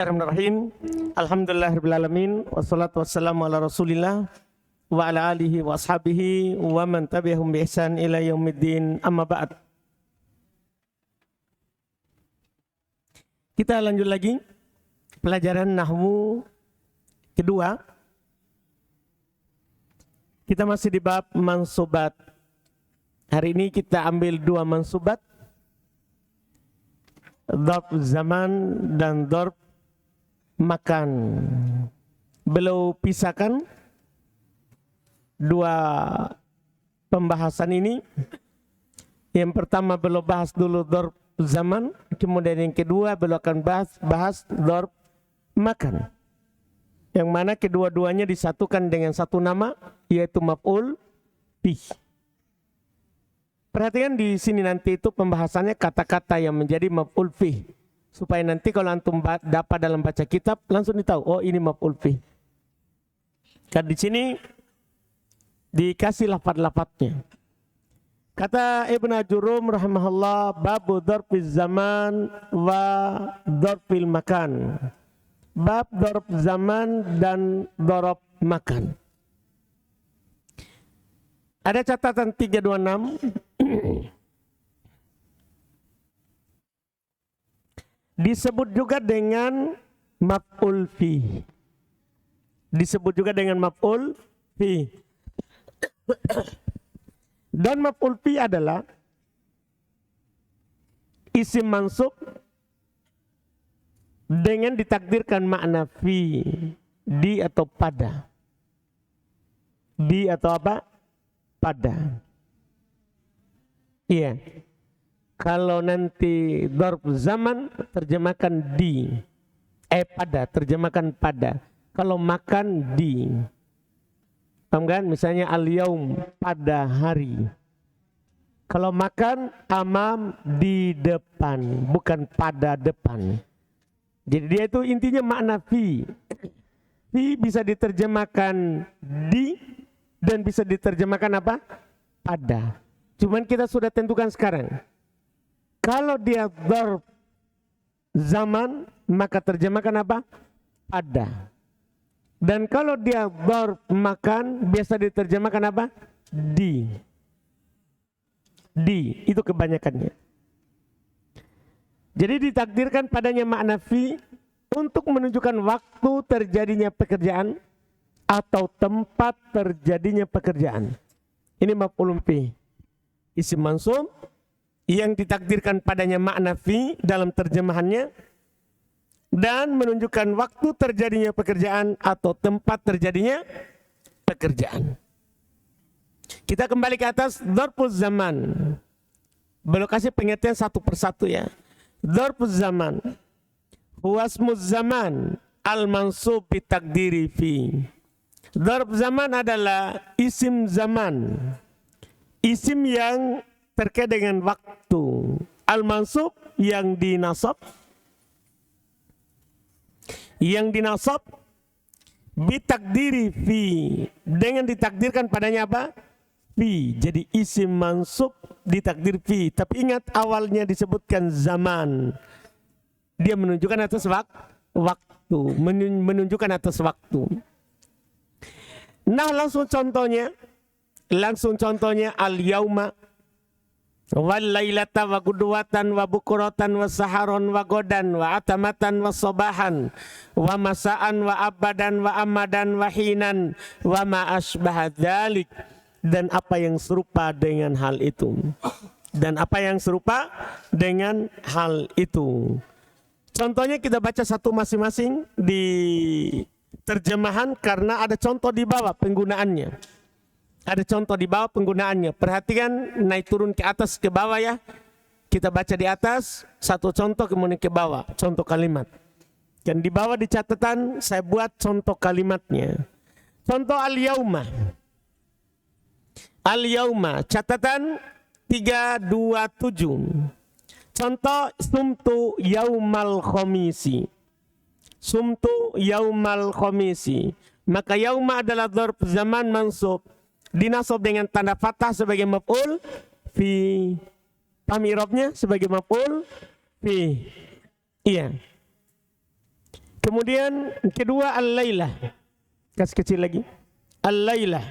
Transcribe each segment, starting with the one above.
Bismillahirrahmanirrahim. Alhamdulillahirrahmanirrahim. Wassalatu wassalamu ala rasulillah wa ala alihi wa ashabihi wa man tabi'ahum bi ihsan ila yaumiddin, amma ba'd. Kita lanjut lagi pelajaran nahwu kedua. Kita masih di bab mansubat. Hari ini kita ambil dua mansubat, dzarf zaman dan dzarf makan. Beliau pisahkan dua pembahasan ini. Yang pertama beliau bahas dulu dzarf zaman, kemudian yang kedua beliau akan bahas dzarf makan, yang mana kedua-duanya disatukan dengan satu nama, yaitu maf'ul bih. Perhatikan di sini nanti itu pembahasannya kata-kata yang menjadi maf'ul bih, supaya nanti kalau antum dapat dalam baca kitab langsung ditahu, oh ini maf'ul bih. Kan di sini dikasih lafaz-lafaznya. Kata Ibnu Ajurum rahimahullah, babu dzarfiz zaman wa dzarfil makan. Bab dzarf zaman dan dzarf makan. Ada catatan 326. Disebut juga dengan maf'ul fi. Disebut juga dengan maf'ul fi. Dan maf'ul fi adalah isim mansub dengan ditakdirkan makna fi, di atau pada. Di atau apa? Pada. Iya. Kalau nanti dzarf zaman terjemahkan di. Pada, terjemahkan pada. Kalau makan di. Paham kan? Misalnya al-yaum, pada hari. Kalau makan amam, di depan, bukan pada depan. Jadi dia itu intinya makna fi. Fi bisa diterjemahkan di dan bisa diterjemahkan apa? Pada. Cuman kita sudah tentukan sekarang. Kalau dia dzarf zaman, maka terjemahkan apa? Pada. Dan kalau dia dzarf makan, biasa diterjemahkan apa? Di. Di, itu kebanyakannya. Jadi ditakdirkan padanya makna fi untuk menunjukkan waktu terjadinya pekerjaan atau tempat terjadinya pekerjaan. Ini maf'ul fi. Isim mansub yang ditakdirkan padanya makna fi dalam terjemahannya dan menunjukkan waktu terjadinya pekerjaan atau tempat terjadinya pekerjaan. Kita kembali ke atas dzarfuz zaman. Belum kasih pengertian satu persatu ya. Dzarfuz zaman huwa ismuz zaman al-mansub bi takdiri fi. Dzarf zaman adalah isim zaman. Isim yang terkait dengan waktu. Al-mansub yang dinasab. Yang dinasab bitakdiri fi, dengan ditakdirkan padanya apa? Fi. Jadi isim mansub ditakdir fi. Tapi ingat awalnya disebutkan zaman. Dia menunjukkan atas waktu. Menunjukkan atas waktu. Nah langsung contohnya. Al-yauma wal lailata wa gudwatan wa bukuratan wa saharon wa godan wa atamatan wa sobahan wa masaan wa abadan wa amadan wa hinan wa ma asbaha dzalik, dan apa yang serupa dengan hal itu. Dan apa yang serupa dengan hal itu. Contohnya kita baca satu masing-masing di terjemahan karena ada contoh di bawah penggunaannya. Ada contoh di bawah penggunaannya. Perhatikan naik turun ke atas ke bawah ya. Kita baca di atas satu contoh kemudian ke bawah contoh kalimat. Dan di bawah di catatan saya buat contoh kalimatnya. Contoh al-yauma. Al-yauma catatan 327. Contoh sumtu yaumal khamisi. Sumtu yaumal khamisi. Maka yauma adalah dzarf zaman mansub. Dinasab dengan tanda fathah sebagai maf'ul fi. Paham i'rabnya sebagai maf'ul fi. Iya. Kemudian kedua al-lailah. Kasih kecil lagi. Al-lailah.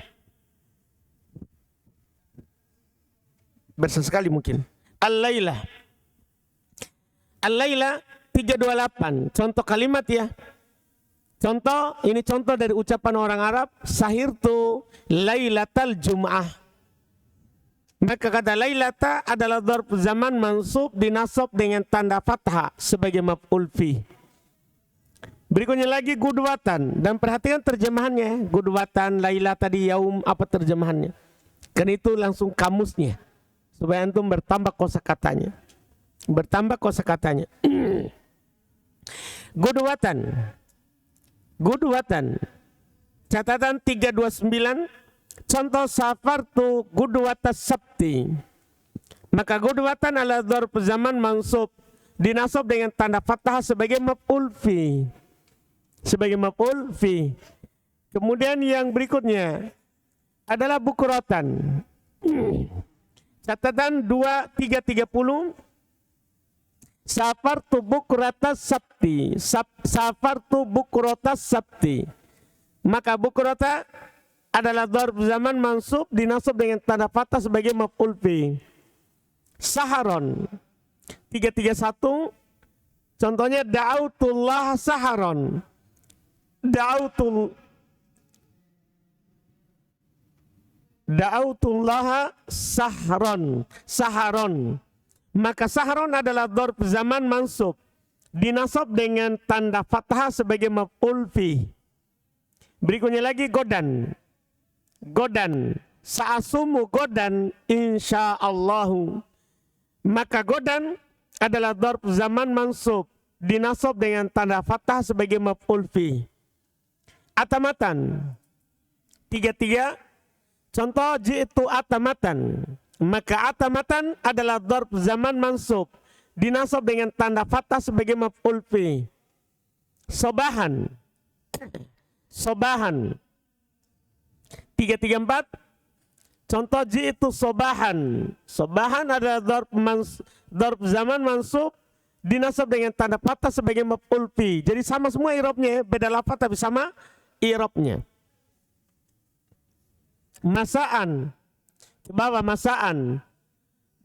Besar sekali mungkin. Al-lailah. Al-lailah 328. Contoh kalimat ya. Contoh, ini contoh dari ucapan orang Arab. Sahirtu lailatal jum'ah. Maka kata lailata adalah dzarf zaman mansub dinasab dengan tanda fathah sebagai maf'ul fi. Berikutnya lagi gudwatan. Dan perhatikan terjemahannya. Gudwatan, lailata di yaum, apa terjemahannya. Karena itu langsung kamusnya. Supaya antum bertambah kosakatanya. Bertambah kosakatanya. Gudwatan. Gudwatan. Catatan 329. Contoh safartu gudwata sabti. Maka gudwatan adalah dzarf zaman mansub dinasab dengan tanda fathah sebagai maf'ul fi. Sebagai maf'ul fi. Kemudian yang berikutnya adalah bukratan. Catatan 2330. Safartu bukrata sabti. Safartu bukrata sabti. Maka bukrata adalah dzarf zaman mansub dinasab dengan tanda fathah sebagai maf'ul fi. Saharon 331. Contohnya da'autullah saharon. Da'autullah sahron. Saharon. Maka sahron adalah dzarf zaman mansub dinasab dengan tanda fathah sebagai maf'ul fi. Berikutnya lagi godan. Godan. Sa'asumu godan insyaallahu. Maka godan adalah dzarf zaman mansub dinasab dengan tanda fathah sebagai maf'ul fi. Atamatan 33. Contoh jitu atamatan. Maka atamatan adalah dzarf zaman mansub dinasab dengan tanda fathah sebagai maf'ul fi. Sobahan. Sobahan 334. Contoh jitu sobahan. Sobahan adalah dzarf zaman mansub dinasab dengan tanda fathah sebagai maf'ul fi. Jadi sama semua i'rabnya, beda lafaz tapi sama i'rabnya. Masaan. Ke bawah masaan.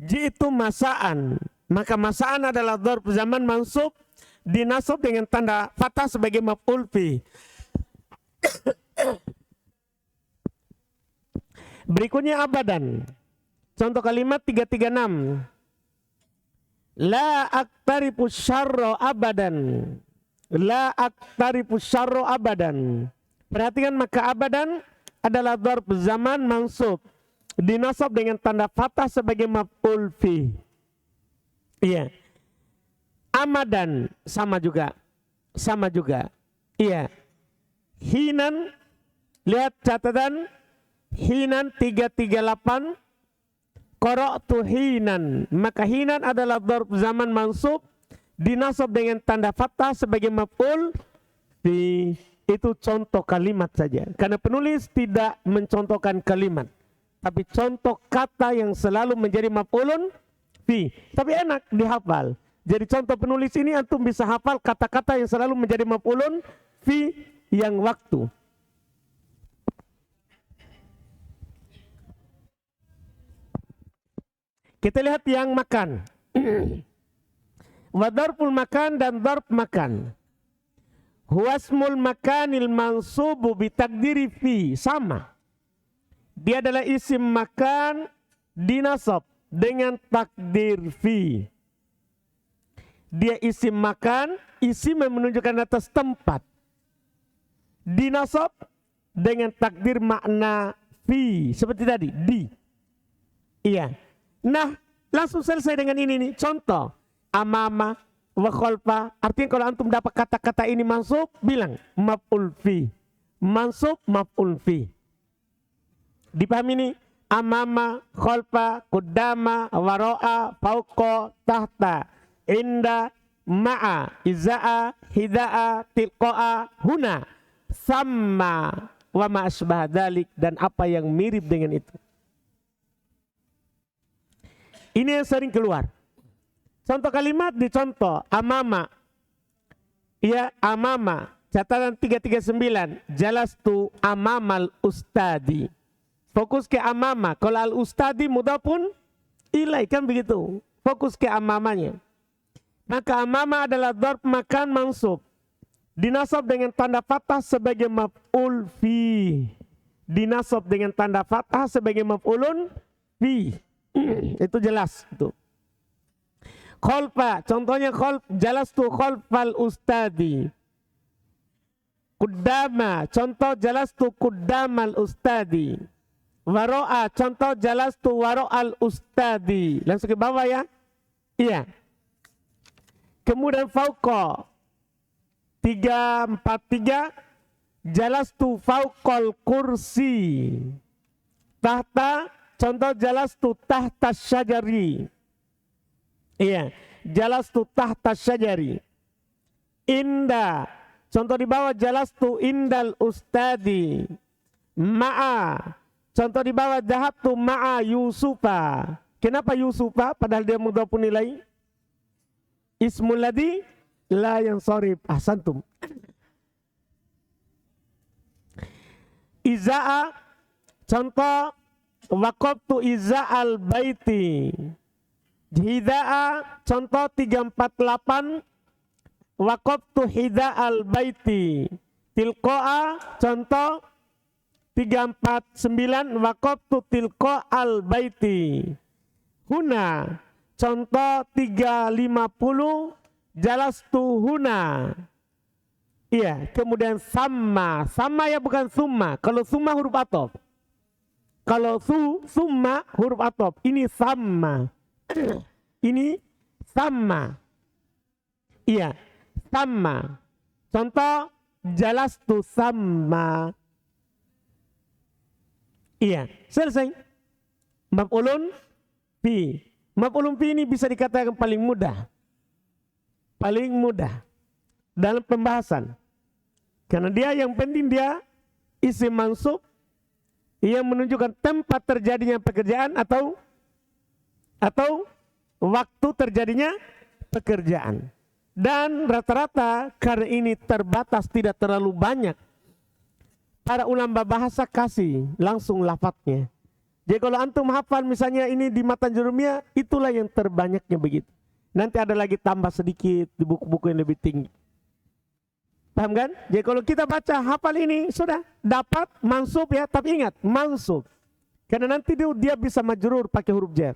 Jitu masaan. Maka masaan adalah dzarf zaman mansub dinasab dengan tanda fathah sebagai maf'ul fi. Berikutnya abadan. Contoh kalimat 336. La aktarifu syarra abadan. La aktarifu syarra abadan. Perhatikan maka abadan adalah dzarf zaman mansub dinasab dengan tanda fathah sebagai maf'ul fi. Iya. Amadan sama juga. Sama juga. Iya. Hinan, lihat catatan hinan 338. Qara'tu hinan. Maka hinan adalah dzarf zaman mansub dinasab dengan tanda fathah sebagai maf'ul fi. Itu contoh kalimat saja. Karena penulis tidak mencontohkan kalimat, tapi contoh kata yang selalu menjadi maf'ulun fi. Tapi enak dihafal. Jadi contoh penulis ini antum bisa hafal kata-kata yang selalu menjadi maf'ulun fi yang waktu. Kita lihat yang makan. Wa dzarful makan dan dzarf makan. Huwasmul makanil mansubu bitakdiri fi. Sama. Dia adalah isim makan dinasab dengan takdir fi. Dia isim makan, isim yang menunjukkan atas tempat. Dinasab dengan takdir makna fi. Seperti tadi, di. Iya. Nah, langsung selesai dengan ini nih. Contoh, amama wa khalfa. Artinya kalau antum dapat kata-kata ini mansub, bilang maf'ul fi. Mansub maf'ul fi. Dipahami ini? Amama, khalfa, qaddama, wara'a, fauqa, tahta, inda, ma'a, iza'a, hida'a, tilqa'a, huna, sama, wa ma asbah dzalik, dan apa yang mirip dengan itu. Ini yang sering keluar. Contoh kalimat dicontoh, amama. Ya, amama. Catatan 339. Jalastu amamal ustadi. Fokus ke amama. Kalau al ustadi mudhafun ilai, kan begitu. Fokus ke amamanya. Maka amama adalah dzarf makan mansub. Dinasab dengan tanda fathah sebagai maf'ul fi. Dinasab dengan tanda fathah sebagai maf'ulun fi. Itu jelas itu. Khalfa, contohnya jalastu khalfal ustadi. Kuddama, contoh jalastu kuddamal ustadi. Waro'a, contoh jalastu waro'al ustadi. Langsung ke bawah ya. Iya. Kemudian fauqa 343 jalastu fauqal kursi. Tahta, contoh jalastu tahta syajari. Iya, jalastu tahta syajari. Inda, contoh di bawah jalastu indal ustadi. Ma'a, contoh di bawah dhahabtu ma'a Yusufa. Kenapa Yusufa padahal dia mudhafun ilai? Ismul ladzi la yansarif. Ahsantum. Iza'a, contoh waqaftu iza'al baiti. Hida'a, contoh 348 waqaftu hida'al baiti. Tilqa'a, contoh 349 waqaftu tilqa'al baiti. Huna, contoh 350 jalastu huna. Iya, kemudian sama. Sama ya, bukan summa. Kalau summa huruf atop. Kalau summa huruf atop. Ini sama. Ini sama. Iya, sama. Contoh jalastu sama. Iya, selesai. Maf'ulun fi. Maf'ulun fi ini bisa dikatakan paling mudah. Paling mudah dalam pembahasan. Karena dia yang penting dia isim mansub yang menunjukkan tempat terjadinya pekerjaan atau waktu terjadinya pekerjaan. Dan rata-rata karena ini terbatas, tidak terlalu banyak, para ulama bahasa kasih langsung lafadznya. Jadi kalau antum hafal misalnya ini di matan jurumiyah, itulah yang terbanyaknya begitu. Nanti ada lagi tambah sedikit di buku-buku yang lebih tinggi. Paham kan? Jadi kalau kita baca hafal ini sudah dapat mansub ya, tapi ingat mansub. Karena nanti dia bisa majrur pakai huruf jar.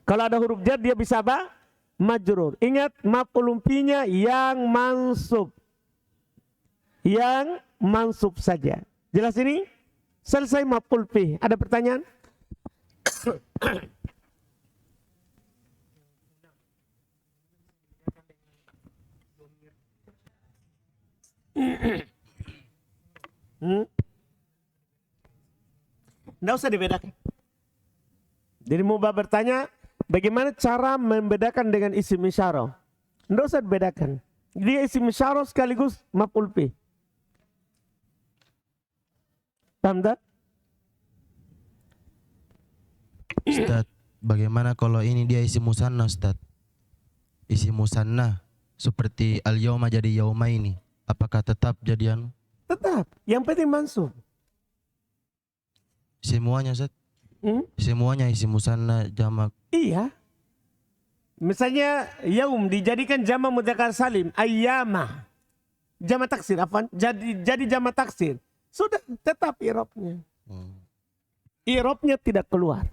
Kalau ada huruf jar dia bisa apa? Majrur. Ingat maf'ulun fi-nya yang mansub. Yang mansub saja. Jelas ini? Selesai maf'ul fi. Ada pertanyaan? Nggak usah dibedakan. Jadi mau bertanya bagaimana cara membedakan dengan isim isyarah. Nggak usah dibedakan. Dia isim isyarah sekaligus maf'ul fi. Paham tak? Ustaz, bagaimana kalau ini dia isim musanna Ustaz? Isim musanna seperti al-yauma jadi yauma ini. Apakah tetap jadian? Tetap. Yang penting mansub. Semuanya Ustaz? Semuanya isim musanna jamak. Iya. Misalnya yaum dijadikan jamak mudzakkar salim, ayyama. Jamak taksir, afwan. Jadi jamak taksir. Sudah tetap i'rabnya. I'rabnya tidak keluar.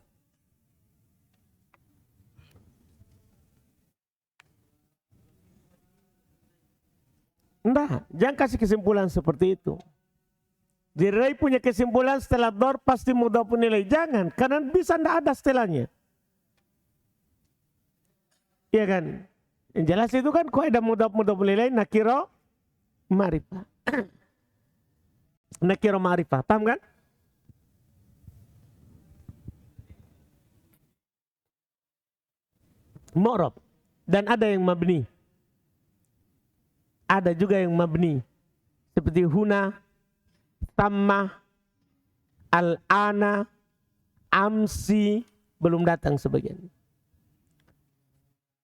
Enggak, jangan kasih kesimpulan seperti itu. Jadi punya kesimpulan setelah dzarf pasti mudhafun ilaih. Jangan, karena bisa enggak ada setelahnya. Iya kan? Yang jelas itu kan kaidah mudhafun ilaih nakira ma'rifah. Nakira ma'rifah, paham kan? Mu'rab. Dan ada yang mabni. Ada juga yang mabni. Seperti huna, tamma, al-ana, amsi, belum datang sebagian.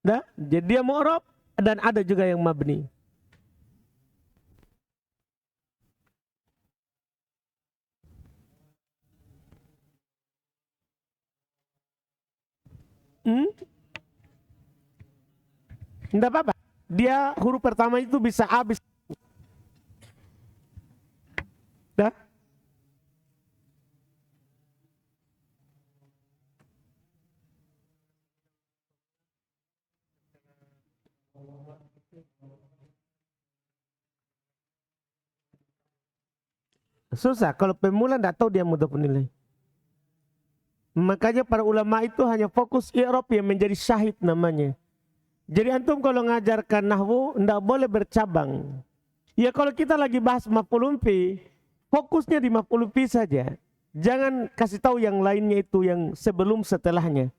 Nah, jadi dia mu'rab dan ada juga yang mabni. Enggak apa-apa. Dia huruf pertama itu bisa habis. Dah. Susah, kalau pemula tidak tahu dia mudah penilai. Makanya para ulama itu hanya fokus i'rab yang menjadi syahid namanya. Jadi antum kalau ngajarkan nahwu tidak boleh bercabang. Ya kalau kita lagi bahas maf'ulun fi, fokusnya di maf'ulun fi saja. Jangan kasih tahu yang lainnya itu yang sebelum setelahnya.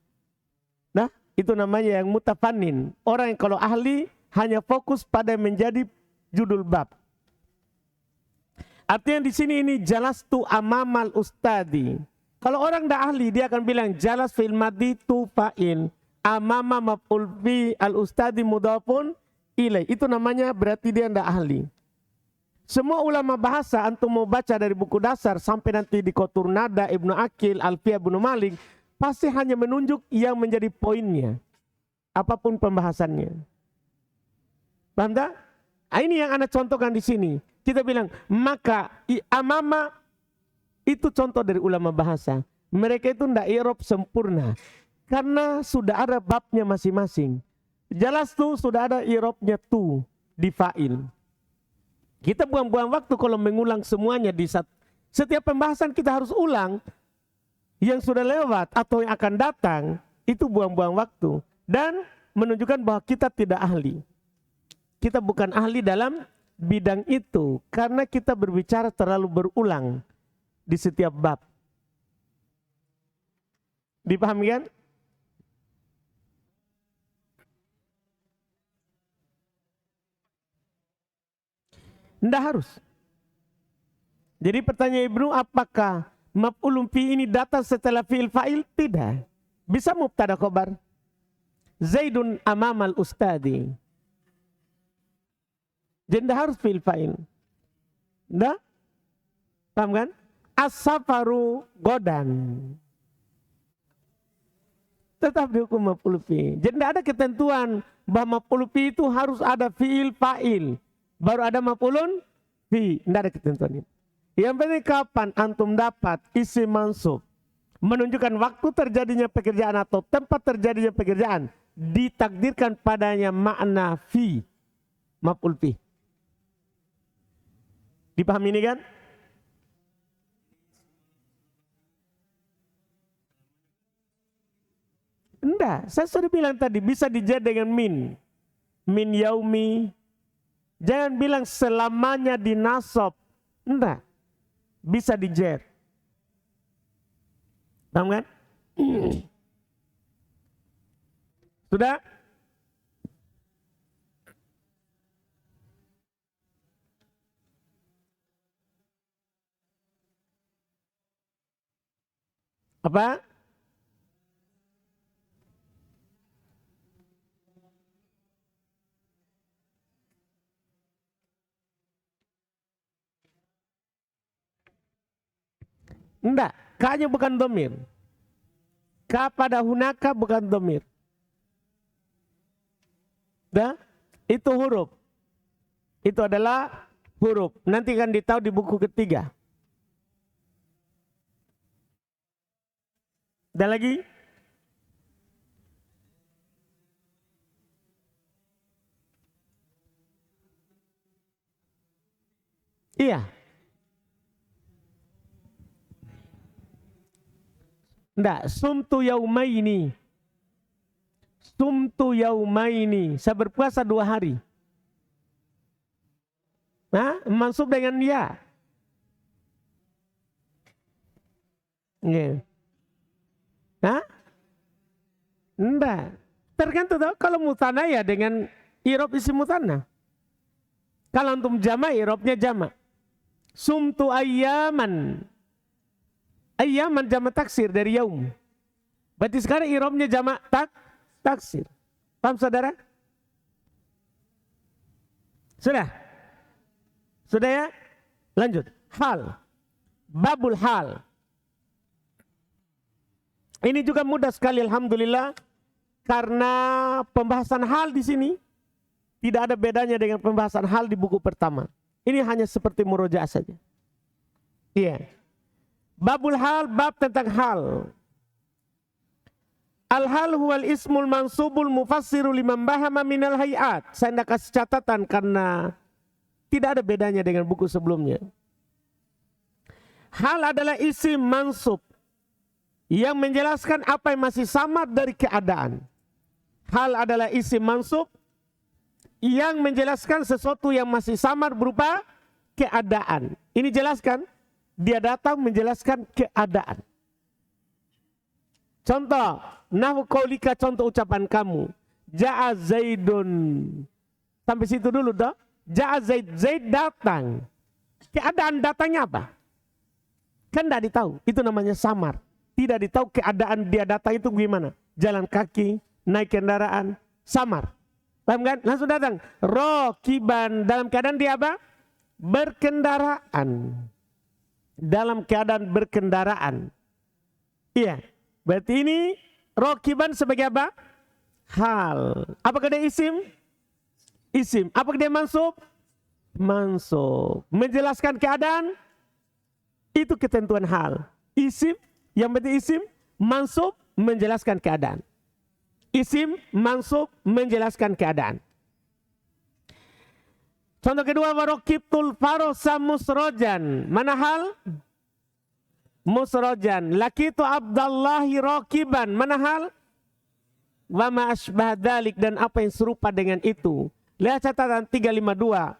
Nah, itu namanya yang mutafannin. Orang yang kalau ahli hanya fokus pada menjadi judul bab. Artinya di sini ini jalas tu amamal ustadi. Kalau orang dah ahli dia akan bilang jalas fil madhi tu fa'il. Amama maf'ul fi al ustadi mudhafun ilai. Itu namanya berarti dia ndak ahli. Semua ulama bahasa antum mau baca dari buku dasar sampai nanti di Qatur Nada, Ibnu Aqil, Alfiyah Ibnu Malik pasti hanya menunjuk yang menjadi poinnya. Apapun pembahasannya. Paham tak? Ini yang Anda contohkan di sini. Kita bilang maka amama itu contoh dari ulama bahasa. Mereka itu ndak i'rab sempurna karena sudah ada babnya masing-masing. Jelas tuh sudah ada i'rabnya tuh di fa'il. Kita buang-buang waktu kalau mengulang semuanya di setiap pembahasan kita harus ulang yang sudah lewat atau yang akan datang, itu buang-buang waktu dan menunjukkan bahwa kita tidak ahli. Kita bukan ahli dalam bidang itu karena kita berbicara terlalu berulang di setiap bab. Dipahami kan? Tidak harus. Jadi pertanyaan Ibnu, apakah maf'ulun fi ini datang setelah fi'il fa'il? Tidak. Bisa mubtada khobar. Zaidun amamal ustadi. Jadi tidak harus fi'il fa'il. Tidak? Paham kan? As-safaru godan. Tetap dihukum maf'ul fi. Jadi tidak ada ketentuan bahwa maf'ul fi itu harus ada fi'il fa'il. Baru ada maf'ulun fi. Tidak ada ketentuan itu. Yang penting kapan antum dapat isim mansub menunjukkan waktu terjadinya pekerjaan atau tempat terjadinya pekerjaan, ditakdirkan padanya makna fi, maf'ul fi. Dipahami ini kan? Enggak, saya sudah bilang tadi bisa dijar dengan min. Min yaumi. Jangan bilang selamanya dinasab. Enggak. Bisa dijar. Paham kan? Sudah? Apa? Enggak, ka-nya bukan domir. Ka pada hunaka bukan domir. Dah? Itu huruf. Itu adalah huruf. Nanti akan ditahu di buku ketiga. Ada lagi? Iya. Enggak, sumtu yaumaini. Sumtu yaumaini. Saya berpuasa 2 hari. Nah, mansub dengan ya. Yeah. Hah? Enggak. Tergantung kalau mutanah ya dengan irob isi mutanah. Kalau untuk jama, irobnya jama. Sumtu ayyaman. Ayyaman jama taksir dari yaum. Berarti sekarang irobnya jama taksir. Paham saudara? Sudah? Sudah ya? Lanjut. Hal. Babul hal. Ini juga mudah sekali alhamdulillah. karena pembahasan hal di sini tidak ada bedanya dengan pembahasan hal di buku pertama. Ini hanya seperti murojaah saja. Iya. Babul hal, bab tentang hal. Al-hal huwal ismul mansubul mufassiru liman bahama minal hayat. Saya tidak kasih catatan karena tidak ada bedanya dengan buku sebelumnya. Hal adalah isim mansub yang menjelaskan apa yang masih samar dari keadaan. Hal adalah isim mansub yang menjelaskan sesuatu yang masih samar berupa keadaan. Ini jelaskan, dia datang menjelaskan keadaan. Contoh, nahwu qaulika, contoh ucapan kamu. Ja'a Zaidun. Sampai situ dulu dah. Ja'a Zaid, Zaid datang. Keadaan datangnya apa? Kan tidak ditahu, itu namanya samar. Tidak ditahu keadaan dia datang itu gimana. Jalan kaki, naik kendaraan, samar. Paham kan? Langsung datang. Rokiban, dalam keadaan dia apa? Berkendaraan. Dalam keadaan berkendaraan. Iya. Berarti ini rokiban sebagai apa? Hal. Apakah dia isim? Isim. Apakah dia mansub? Mansub. Menjelaskan keadaan? Itu ketentuan hal. Isim, yang berarti isim, mansub, menjelaskan keadaan. Isim, mansub, menjelaskan keadaan. Contoh kedua, warokibtul farosa musrojan. Mana hal? Musrojan. Lakitu Abdallahi rokiban. Mana hal? Wa ma asbah dzalik, dan apa yang serupa dengan itu. Lihat catatan 352.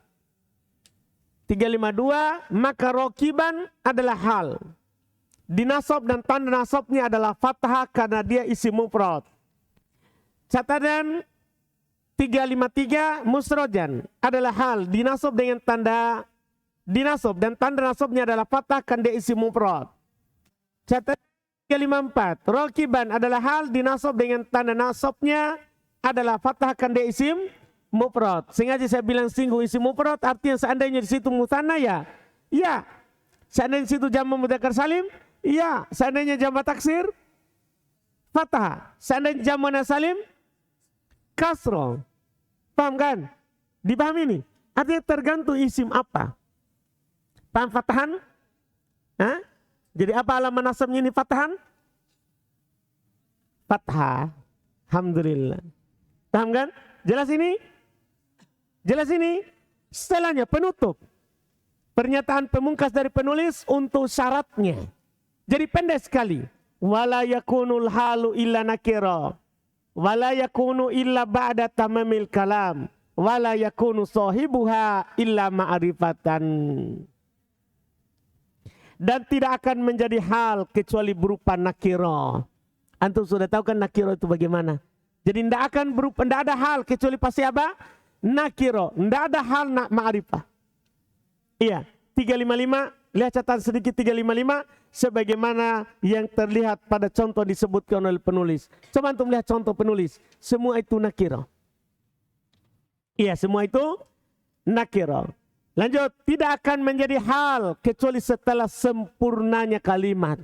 352, maka rokiban adalah hal. Dinasab dan tanda nasabnya adalah fathah karena dia isim mufrad. Catatan 353, musrojan adalah hal. Dinasab dengan tanda dinasab dan tanda nasabnya adalah fathah karena dia isim mufrad. Catatan 354, rokiban adalah hal. Dinasab dengan tanda nasabnya adalah fathah karena dia isim mufrad. Sengaja saya bilang singgung isim mufrad, artinya seandainya di situ mutsanna ya, ya. Seandainya di situ jamak mudzakkar salim, ya. Seandainya jamak taksir, fathah. Seandainya jamak muannas salim, kasroh. Paham kan? Dipahami ini? Artinya tergantung isim apa. Paham fatahan? Hah? Jadi apa alamat nasabnya ini fatahan? Fathah. Alhamdulillah. Paham kan? Jelas ini? Jelas ini? Setelahnya penutup. Pernyataan pemungkas dari penulis untuk syaratnya. Jadi pendek sekali. Wala yakunul halu illa nakira. Wala yakunu illa ba'da tamamil kalam. Wala yakunu sahibuha illa ma'rifatan. Dan tidak akan menjadi hal kecuali berupa nakiro. Antum sudah tahu kan nakiro itu bagaimana? Jadi tidak akan berupa, tidak ada hal kecuali pasti apa? Nakiro. Tidak ada hal ma'rifah. Iya, 355. Lihat catatan sedikit 355. Sebagaimana yang terlihat pada contoh disebutkan oleh penulis. Coba antum lihat contoh penulis. Semua itu nakiro. Iya, semua itu nakiro. Lanjut, tidak akan menjadi hal kecuali setelah sempurnanya kalimat.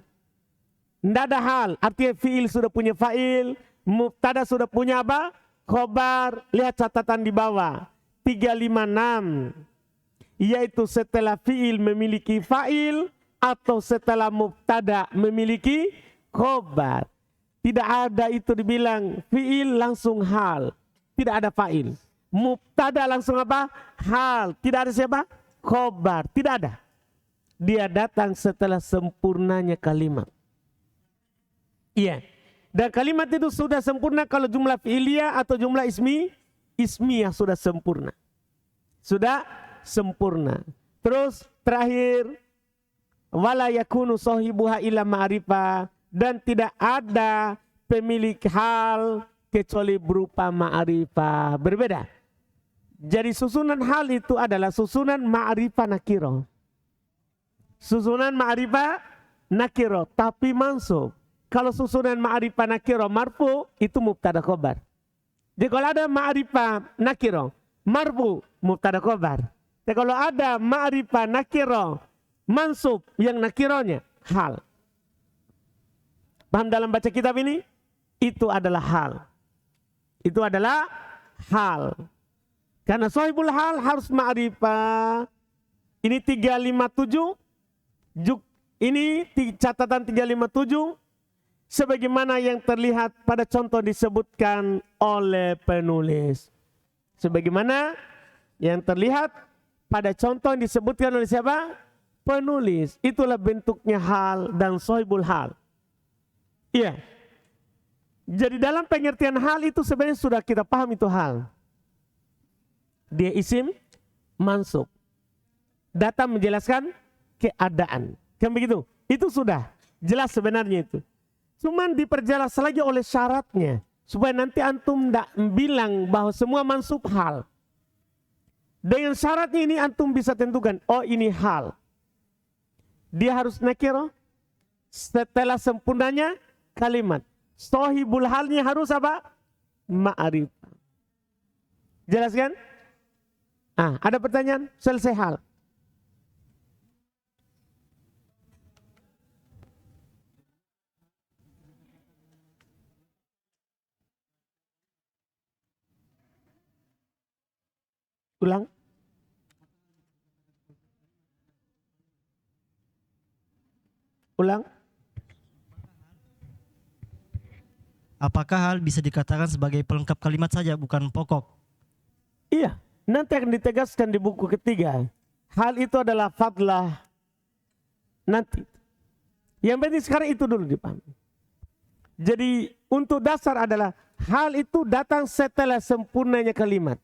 Tidak ada hal, artinya fi'il sudah punya fa'il, mubtada sudah punya apa? Khobar. Lihat catatan di bawah. 356. Yaitu setelah fi'il memiliki fa'il atau setelah mubtada memiliki khobar. Tidak ada itu dibilang fi'il langsung hal. Tidak ada fa'il. Mubtada langsung apa? Hal. Tidak ada siapa? Khobar. Tidak ada. Dia datang setelah sempurnanya kalimat. Iya. Dan kalimat itu sudah sempurna kalau jumlah fi'iliyah atau jumlah ismiyah sudah sempurna. Sudah sempurna. Terus terakhir, wala yakunu sahibuha illa ma'rifah, dan tidak ada pemilik hal kecuali berupa ma'rifah. Berbeda. Jadi susunan hal itu adalah susunan ma'rifah nakiro. Susunan ma'rifah nakiro tapi mansub. Kalau susunan ma'rifah nakiro marfu itu mubtada khobar. Jadi kalau ada ma'rifah nakiro marfu mubtada khobar. Tapi kalau ada ma'rifah nakiro mansub yang nakironya hal. Paham dalam baca kitab ini? Itu adalah hal. Itu adalah hal. Karena sahibul hal harus ma'rifah. Ini 357. Ini catatan 357. Sebagaimana yang terlihat pada contoh disebutkan oleh penulis. Sebagaimana yang terlihat pada contoh yang disebutkan oleh siapa? Penulis. Itulah bentuknya hal dan sahibul hal. Iya. Jadi dalam pengertian hal itu sebenarnya sudah kita paham itu hal. Dia isim mansub. Datang menjelaskan keadaan. Kan begitu? Itu sudah jelas sebenarnya itu. Cuman diperjelas lagi oleh syaratnya. Supaya nanti antum tidak bilang bahwa semua mansub hal. Dengan syaratnya ini antum bisa tentukan. Oh ini hal. Dia harus nakirah. Setelah sempurnanya kalimat. Sahibul halnya harus apa? Ma'rifah. Jelas kan? Ada pertanyaan? Selesai hal. Ulang. Ulang. Apakah hal bisa dikatakan sebagai pelengkap kalimat saja, bukan pokok? Iya, nanti akan ditegaskan di buku ketiga. Hal itu adalah fadlah nanti. Yang penting sekarang itu dulu dipahami. Jadi untuk dasar adalah hal itu datang setelah sempurnanya kalimat.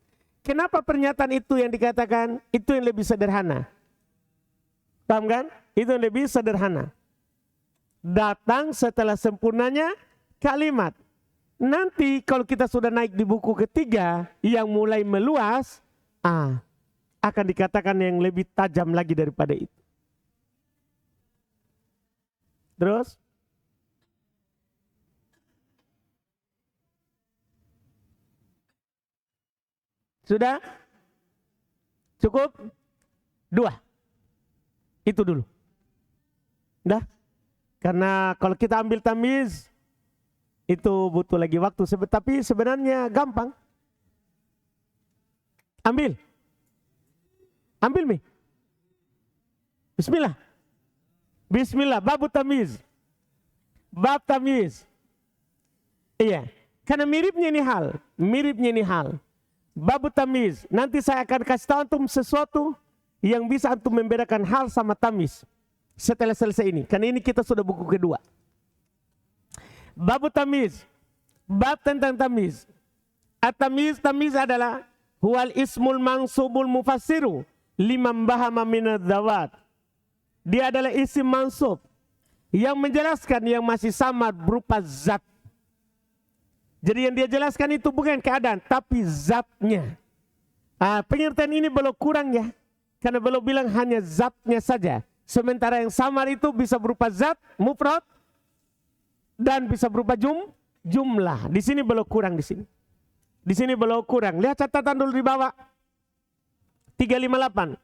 Kenapa pernyataan itu yang dikatakan itu yang lebih sederhana? Paham kan? Itu yang lebih sederhana. Datang setelah sempurnanya kalimat. Nanti kalau kita sudah naik di buku ketiga yang mulai meluas, akan dikatakan yang lebih tajam lagi daripada itu. Terus? Sudah? Cukup? 2. Itu dulu. Dah? Karena kalau kita ambil tamiz, itu butuh lagi waktu. Tapi sebenarnya gampang. Ambil. Ambil Mi. Bismillah. Bismillah. Babu tamiz. Bab tamiz. Iya. Karena miripnya ini hal. Miripnya ini hal. Babu tamiz. Nanti saya akan kasih tahu antum sesuatu yang bisa antum membedakan hal sama tamiz. Setelah selesai ini. Karena ini kita sudah buku kedua. Babu tamiz. Bab tentang tamiz. At-tamiz, tamiz adalah huwal ismul mansubul mufassiru liman bahama minad dawat. Dia adalah isim mansub yang menjelaskan yang masih samar berupa zat. Jadi yang dia jelaskan itu bukan keadaan, tapi zatnya. Pengertian ini belum kurang ya. Karena belum bilang hanya zatnya saja. Sementara yang samar itu bisa berupa zat, mufrad, dan bisa berupa jumlah. Di sini belum kurang di sini. Di sini belum kurang. Lihat catatan dulu di bawah. 358.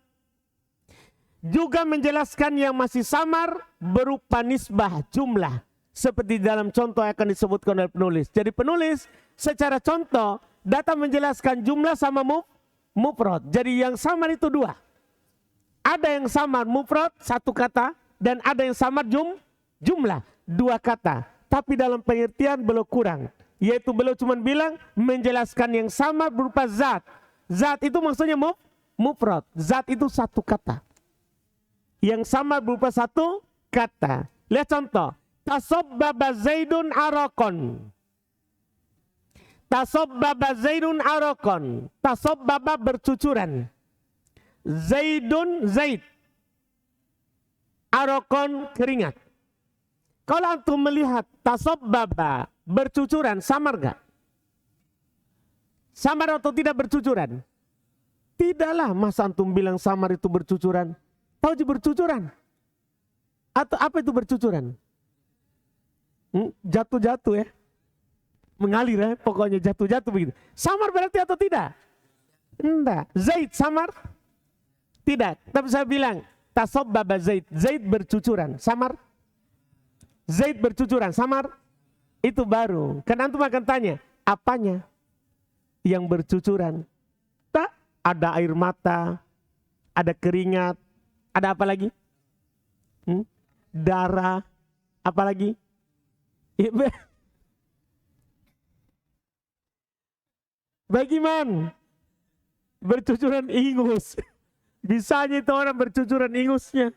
Juga menjelaskan yang masih samar berupa nisbah jumlah. Seperti dalam contoh yang akan disebutkan oleh penulis. Jadi penulis secara contoh datang menjelaskan jumlah sama mufrad. Jadi yang samar itu 2. Ada yang samar mufrad 1 kata dan ada yang samar jumlah 2 kata. Tapi dalam pengertian belum kurang. Yaitu belum cuma bilang menjelaskan yang samar berupa zat. Zat itu maksudnya mufrad. Zat itu 1 kata. Yang samar berupa 1 kata. Lihat contoh. Tasobbaba Zaidun arakon. Tasobbaba Zaidun arakon. Tasobbaba bercucuran. Zaid. Arakon keringat. Kalau antum melihat tasobbaba bercucuran, samar gak? Samar atau tidak bercucuran? Tidaklah, masa antum bilang samar itu bercucuran. Tahu aja bercucuran. Atau apa itu bercucuran? Jatuh-jatuh ya. Mengalir ya, pokoknya jatuh-jatuh begitu. Samar berarti atau tidak? Enggak. Zaid samar? Tidak. Tapi saya bilang, tasobbaba Zaid. Zaid bercucuran. Samar? Zaid bercucuran. Samar? Itu baru. Karena antum akan tanya, apanya? yang bercucuran. Tak, ada air mata, ada keringat, ada apa lagi? Darah, apa lagi? Bagaimana? Bercucuran ingus. Bisanya itu orang bercucuran ingusnya.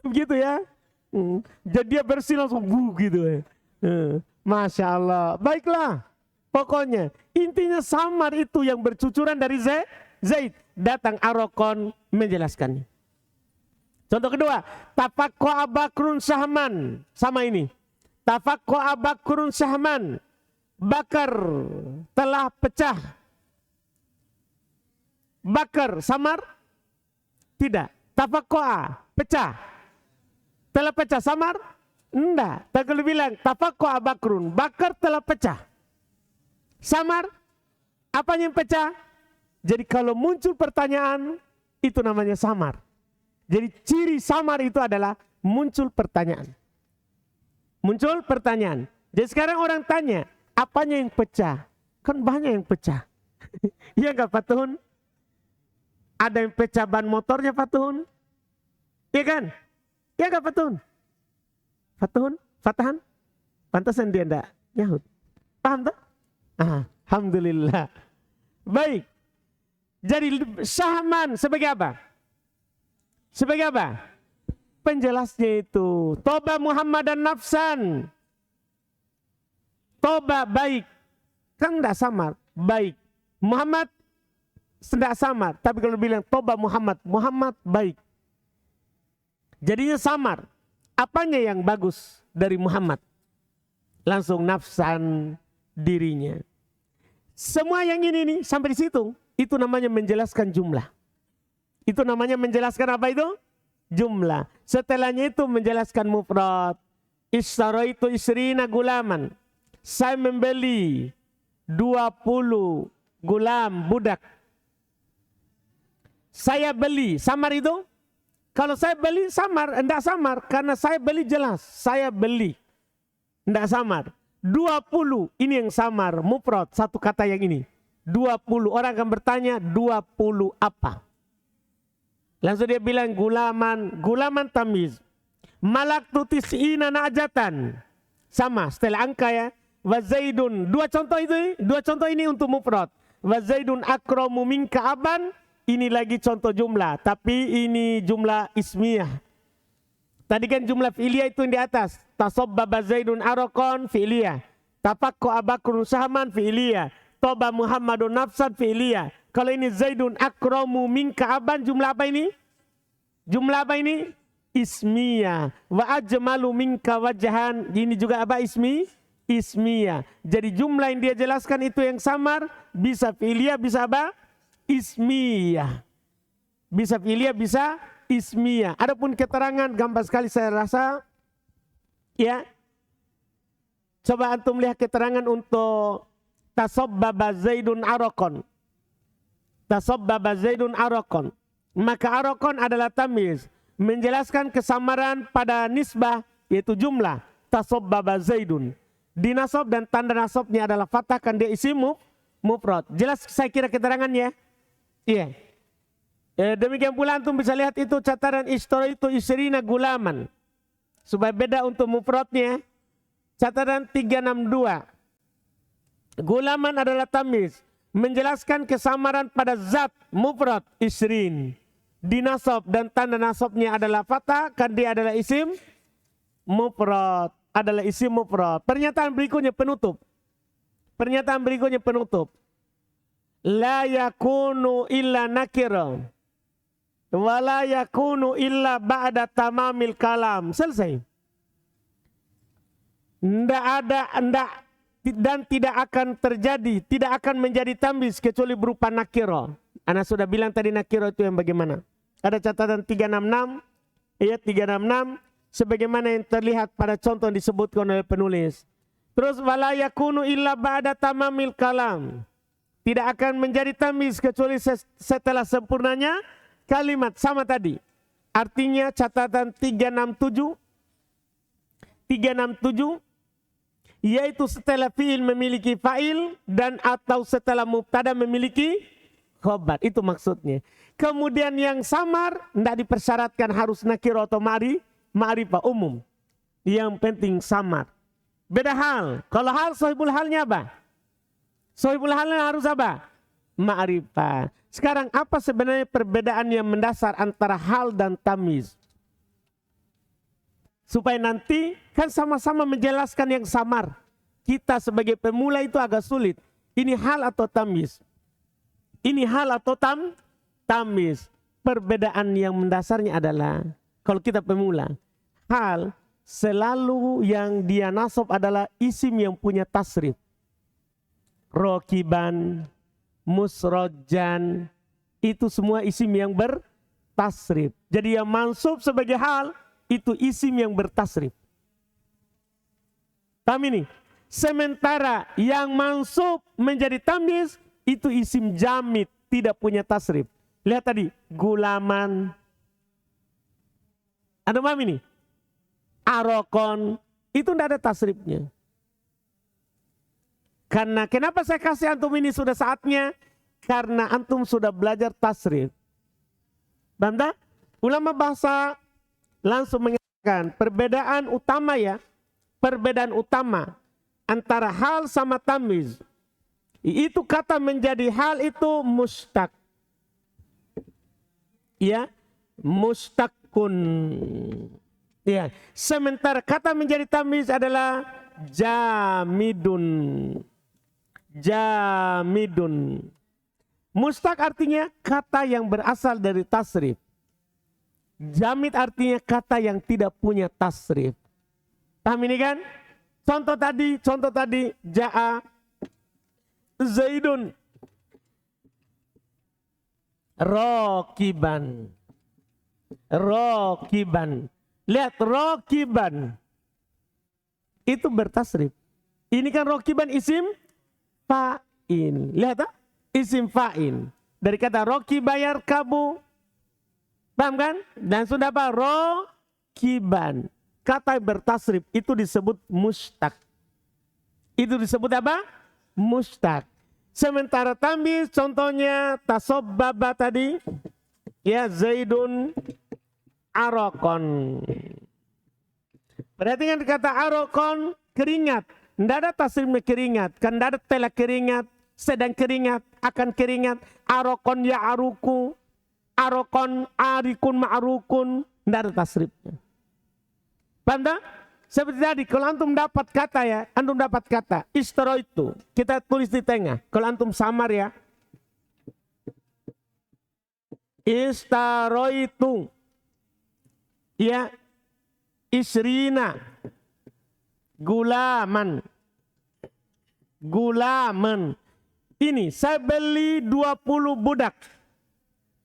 Begitu ya. Jadi dia bersih langsung gitu ya. Masya Allah. Baiklah. Pokoknya intinya samar itu yang bercucuran dari Zaid. Datang Arokon menjelaskannya. Contoh kedua. Tafakko Abakrun Sahman. Sama ini. Tafakko Abakrun Sahman. Bakar telah pecah. Bakar samar? Tidak. Tafakkoa pecah. Telah pecah samar? Enggak. Tak kalau bilang tafakkoa bakrun. Bakar telah pecah. Samar? Apa yang pecah? Jadi kalau muncul pertanyaan itu namanya samar. Jadi ciri samar itu adalah muncul pertanyaan. Muncul pertanyaan. Jadi sekarang orang tanya, apanya yang pecah? Kan banyak yang pecah. Iya enggak Pak Tuhun? Ada yang pecah ban motornya Pak Tuhun. Iya kan? Iya enggak Pak Tuhun? Pak Tuhun? Fatahan? Pantasan dia enggak nyahut. Paham tak? Alhamdulillah. Baik. Jadi Sahman sebagai apa? Sebagai apa? Penjelasnya itu. Toba Muhammadan nafsan. Toba baik. Kan enggak samar. Baik. Muhammad tidak samar, tapi kalau bilang toba Muhammad, Muhammad baik. Jadinya samar. Apanya yang bagus dari Muhammad? Langsung nafsan dirinya. Semua yang ini nih sampai di situ, itu namanya menjelaskan jumlah. Itu namanya menjelaskan apa itu? Jumlah. Setelahnya itu menjelaskan mufrad. Istaraitu isrina gulaman. Saya membeli 20 gulam budak. Saya beli, samar itu? Kalau saya beli samar, enggak samar. Karena saya beli jelas, saya beli. Enggak samar. 20, ini yang samar, mufrad, satu kata yang ini. 20, orang akan bertanya 20 apa? Langsung dia bilang gulaman tamiz. Malaktu tis'ina na'jatan. Sama, setelah angka ya. Wa Zaidun, dua contoh ini untuk mufrad. Wa Zaidun akramu minka aban. Ini lagi contoh jumlah, tapi ini jumlah ismiyah. Tadi kan jumlah fi'liyah itu yang di atas. Tasobbaba Zaidun arokon fi'liyah. Tafakko Abakrun Sahman fi'liyah. Toba Muhammadun nafsan fi'liyah. Kalau ini Zaidun akramu minka aban, jumlah apa ini? Jumlah apa ini? Ismiyah. Wa ajmalu minka wajahan. Ini juga apa ismiyah. Jadi jumlah yang dia jelaskan itu yang samar. Bisa fi'liyah, bisa apa? Ismiyah. Bisa fi'liyah, bisa ismiyah. Adapun keterangan gampang sekali saya rasa. Ya. Coba antum lihat keterangan untuk tasobbaba Zaidun arokon. Tasobbaba Zaidun arokon. Maka arokon adalah tamiz. Menjelaskan kesamaran pada nisbah, yaitu jumlah. Tasobbaba Zaidun. Dinasab dan tanda nasabnya adalah fathah, kan dia isim mufrad. Jelas saya kira keterangannya. Iya. Demikian pula antum bisa lihat itu catatan itu isrina gulaman. Supaya beda untuk mufradnya. Catatan 362. Gulaman adalah tamiz. Menjelaskan kesamaran pada zat mufrad isrin. Dinasab dan tanda nasabnya adalah fathah, kan dia adalah isim mufrad. Adalah isim mufrad. Pernyataan berikutnya penutup. La yakunu illa nakira. Wa la yakunu illa ba'da tamamil kalam. Selesai. Dan tidak akan terjadi, tidak akan menjadi tamyiz kecuali berupa nakira. Ana sudah bilang tadi nakira itu yang bagaimana. Ada catatan 366, ayat 366, sebagaimana yang terlihat pada contoh yang disebutkan oleh penulis. Terus wala yakunu illa ba'da tamamil kalam. Tidak akan menjadi tamyiz kecuali setelah sempurnanya kalimat, sama tadi. Artinya catatan 367 yaitu setelah fi'il memiliki fa'il dan atau setelah mubtada memiliki khobar. Itu maksudnya. Kemudian yang samar tidak dipersyaratkan harus nakiro atau ma'rifah umum. Yang penting samar. Beda hal. Kalau hal sohibul halnya apa? Sohibul halnya harus apa? Ma'rifah. Sekarang apa sebenarnya perbedaan yang mendasar antara hal dan tamyiz? Supaya nanti kan sama-sama menjelaskan yang samar. Kita sebagai pemula itu agak sulit. Ini hal atau tamyiz? Ini hal atau tamyiz? Perbedaan yang mendasarnya adalah kalau kita pemula, hal selalu yang dia nasab adalah isim yang punya tasrif. Rokiban, musrojan, itu semua isim yang bertasrif. Jadi yang mansub sebagai hal itu isim yang bertasrif. Paham ini? Sementara yang mansub menjadi tamyiz itu isim jamid, tidak punya tasrif. Lihat tadi, gulaman. Ada paham ini? Arokon, itu tidak ada tasrifnya. Karena kenapa saya kasih antum ini sudah saatnya? Karena antum sudah belajar tasrif. Banda, ulama bahasa langsung mengatakan perbedaan utama ya. Perbedaan utama antara hal sama tamyiz. Itu kata menjadi hal itu mustaq. Ya, mustaqun. Ya, sementara kata menjadi tamyiz adalah jamidun. Jamidun. Mustaq artinya kata yang berasal dari tasrif. Jamid artinya kata yang tidak punya tasrif. Paham ini kan? Contoh tadi ja'a Zaidun rokiban. Rokiban. Lihat rokiban. Itu bertasrif. Ini kan rokiban isim fa'in. Lihat tak? Isim fa'in. Dari kata roki bayar kabu. Paham kan? Dan sudah apa? Rokiban. Kata bertasrif itu disebut mustaq. Itu disebut apa? Mustaq. Sementara tamyiz contohnya tasobbaba tadi. Ya Zaidun arokon. Perhatikan kata arokon keringat. Tidak ada tasrifnya keringat. Kan tidak ada telah keringat. Sedang keringat. Akan keringat. Arokon ya aruku. Arokon arikun ma'arukun. Tidak ada tasrifnya. Paham tak? Seperti tadi, kalau antum dapat kata ya, antum dapat kata istro itu, kita tulis di tengah. Kalau antum samar ya, istaro itu, ya, isrina, gulaman, gulaman. Ini saya beli 20 budak,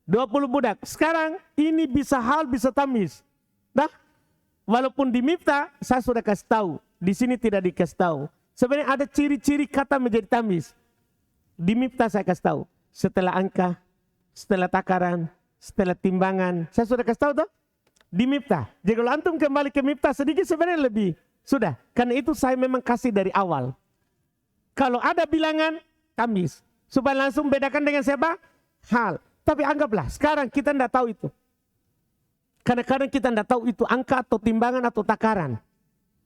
20 budak. Sekarang ini bisa hal, bisa tamyiz. Nah, walaupun di Miftah saya sudah kasih tahu, di sini tidak dikasih tahu. Sebenarnya ada ciri-ciri kata menjadi tamyiz. Di Miftah saya kasih tahu. Setelah angka, setelah takaran, setelah timbangan, saya sudah kasih tahu tuh di Miftah. Jadi kalau antum kembali ke Miftah sedikit sebenarnya lebih sudah. Karena itu saya memang kasih dari awal. Kalau ada bilangan tamyiz, supaya langsung bedakan dengan siapa? Hal. Tapi anggaplah sekarang kita tidak tahu itu. Kadang-kadang kita tidak tahu itu angka atau timbangan atau takaran.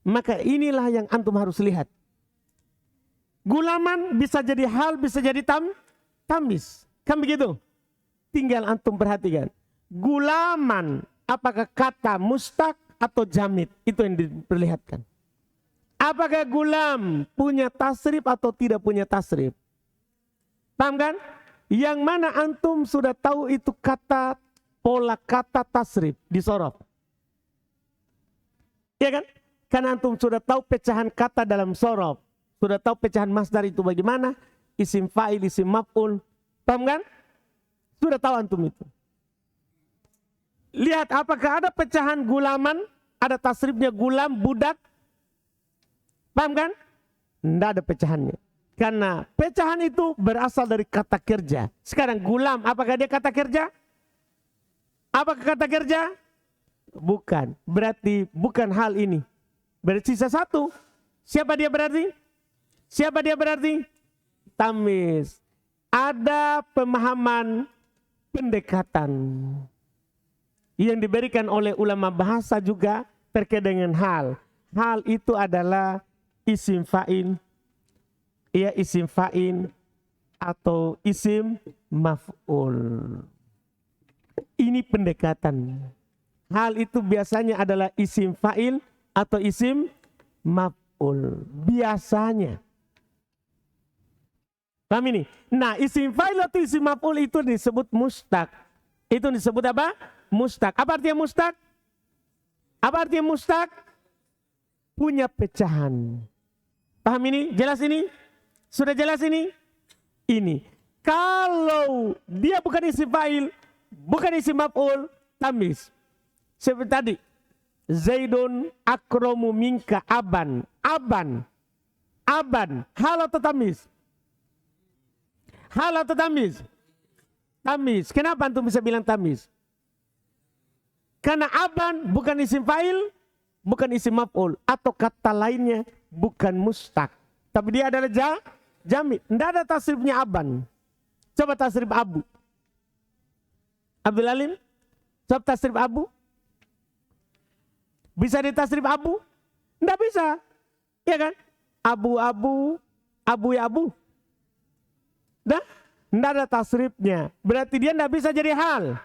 Maka inilah yang antum harus lihat. Gulaman bisa jadi hal, bisa jadi tamyiz. Kan begitu? Tinggal antum perhatikan. Gulaman apakah kata mustaq atau jamid? Itu yang diperlihatkan. Apakah gulam punya tasrif atau tidak punya tasrif? Paham kan? Yang mana antum sudah tahu itu kata pola kata tasrif di sorof. Iya kan? Karena antum sudah tahu pecahan kata dalam sorof. Sudah tahu pecahan masdar itu bagaimana. Isim fa'il, isim maf'ul. Paham kan? Sudah tahu antum itu. Lihat apakah ada pecahan gulaman. Ada tasrifnya gulam, budak. Paham kan? Tidak ada pecahannya. Karena pecahan itu berasal dari kata kerja. Sekarang gulam, apakah dia kata kerja? Apakah kata kerja? Bukan. Berarti bukan hal ini. Berarti sisa satu. Siapa dia berarti? Siapa dia berarti? Tamis. Ada pemahaman pendekatan yang diberikan oleh ulama bahasa juga terkait dengan hal. Hal itu adalah isim fa'il, ya isim fa'il atau isim maf'ul. Ini pendekatan. Hal itu biasanya adalah isim fa'il atau isim maf'ul. Biasanya. Paham ini? Nah, isim fa'il atau isim maf'ul itu disebut mustaq. Itu disebut apa? Mustaq. Apa artinya mustaq? Apa artinya mustaq? Punya pecahan. Paham ini? Jelas ini? Sudah jelas ini? Ini. Kalau dia bukan isim fa'il, bukan isim maf'ul, tamis. Seperti tadi. Zaidun akromu minka aban. Aban. Aban. Hal atau tamis? Hal atau tamis? Tamis. Kenapa antum bisa bilang tamis? Karena aban bukan isim fa'il, bukan isim maf'ul, atau kata lainnya bukan mustaq. Tapi dia adalah jamid. Tidak ada tasrifnya aban. Coba tasrif abu. Abdul Alim, coba tasrif abu. Bisa ditasrif abu? Tidak bisa. Iya kan? Abu-abu, abu ya abu. Dah, tidak ada tasrifnya. Berarti dia tidak bisa jadi hal.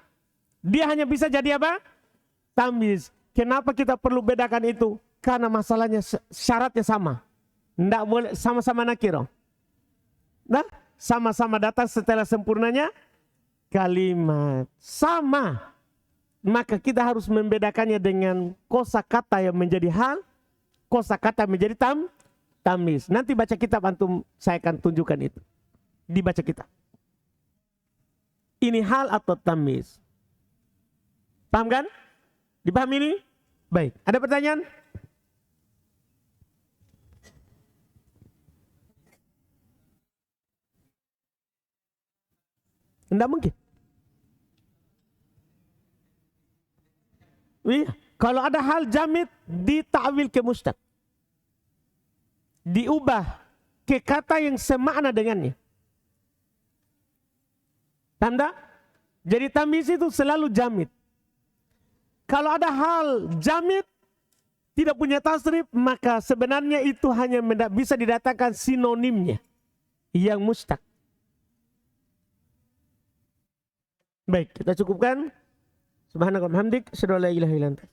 Dia hanya bisa jadi apa? Tamis. Kenapa kita perlu bedakan itu? Karena masalahnya syaratnya sama. Tidak boleh sama-sama nakiro. Nah, sama-sama datang setelah sempurnanya kalimat. Sama. Maka kita harus membedakannya dengan kosakata yang menjadi hal, kosakata menjadi tamis. Nanti baca kitab antum, saya akan tunjukkan itu. Dibaca kitab. Ini hal atau tamis. Paham kan? Dipahami ini? Baik. Ada pertanyaan? Tidak mungkin. Iya. Kalau ada hal jamid ditakwil ke mustaq. Diubah ke kata yang semakna dengannya. Tanda? Jadi tamis itu selalu jamid. Kalau ada hal jamid tidak punya tasrif, maka sebenarnya itu hanya bisa didatangkan sinonimnya yang mustaq. Baik, kita cukupkan. Subhanallah, hamdik, asyhadu an la ilaha illa anta.